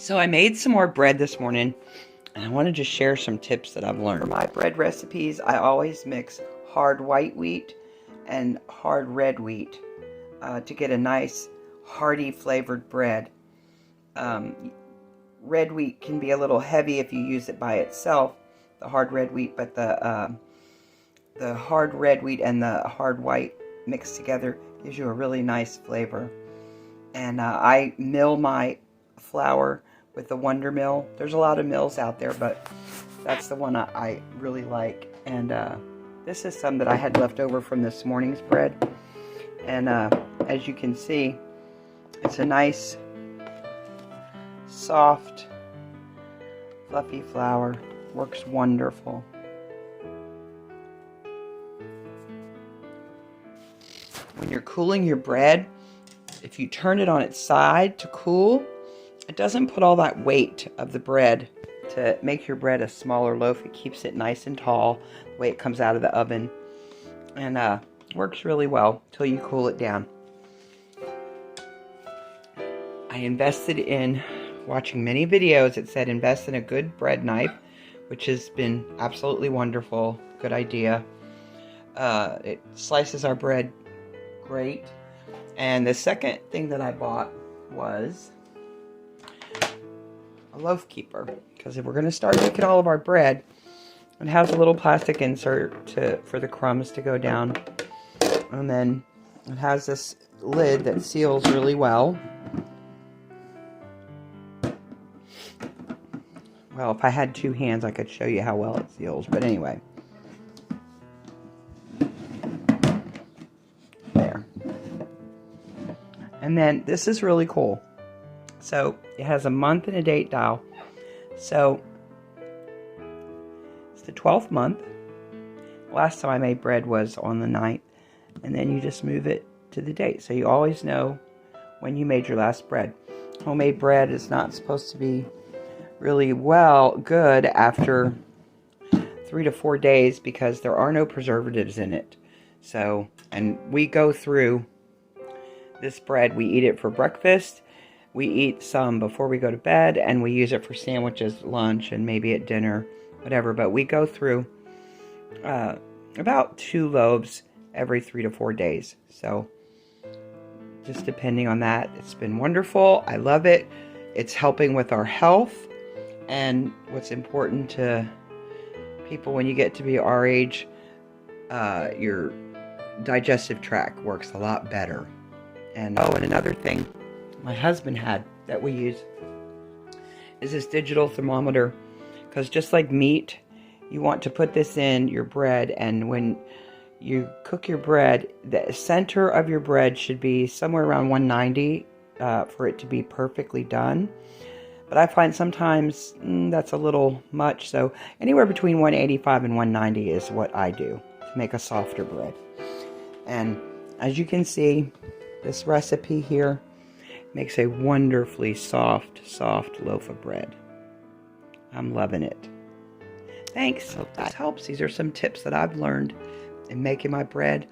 So I made some more bread this morning, and I wanted to share some tips that I've learned. For my bread recipes, I always mix hard white wheat and hard red wheat to get a nice hearty flavored bread. Red wheat can be a little heavy if you use it by itself, the hard red wheat, but the hard red wheat and the hard white mixed together gives you a really nice flavor. And I mill my flour with the Wonder Mill. There's a lot of mills out there, but that's the one I really like. And this is some that I had left over from this morning's bread. And as you can see, it's a nice, soft, fluffy flour. Works wonderful. When you're cooling your bread, if you turn it on its side to cool, it doesn't put all that weight of the bread to make your bread a smaller loaf. It keeps it nice and tall the way it comes out of the oven. And works really well till you cool it down. I invested in watching many videos. It said invest in a good bread knife, which has been absolutely wonderful. Good idea. It slices our bread great. And the second thing that I bought was a loaf keeper, because if we're going to start making all of our bread, it has a little plastic insert for the crumbs to go down, and then it has this lid that seals really well. Well, if I had two hands, I could show you how well it seals, but anyway. There. And then this is really cool. So it has a month and a date dial. So it's the 12th month. Last time I made bread was on the 9th. And then you just move it to the date. So you always know when you made your last bread. Homemade bread is not supposed to be really good after 3 to 4 days because there are no preservatives in it. So, and we go through this bread. We eat it for breakfast. We eat some before we go to bed, and we use it for sandwiches, lunch, and maybe at dinner, whatever. But we go through about 2 loaves every 3 to 4 days. So just depending on that, it's been wonderful. I love it. It's helping with our health. And what's important to people when you get to be our age, your digestive tract works a lot better. And and another thing my husband had that we use is this digital thermometer, because just like meat, you want to put this in your bread, and when you cook your bread, the center of your bread should be somewhere around 190 for it to be perfectly done. But I find sometimes that's a little much, so anywhere between 185 and 190 is what I do to make a softer bread. And as you can see, this recipe here makes a wonderfully soft loaf of bread. I'm loving it. Thanks. Hope this helps. These are some tips that I've learned in making my bread.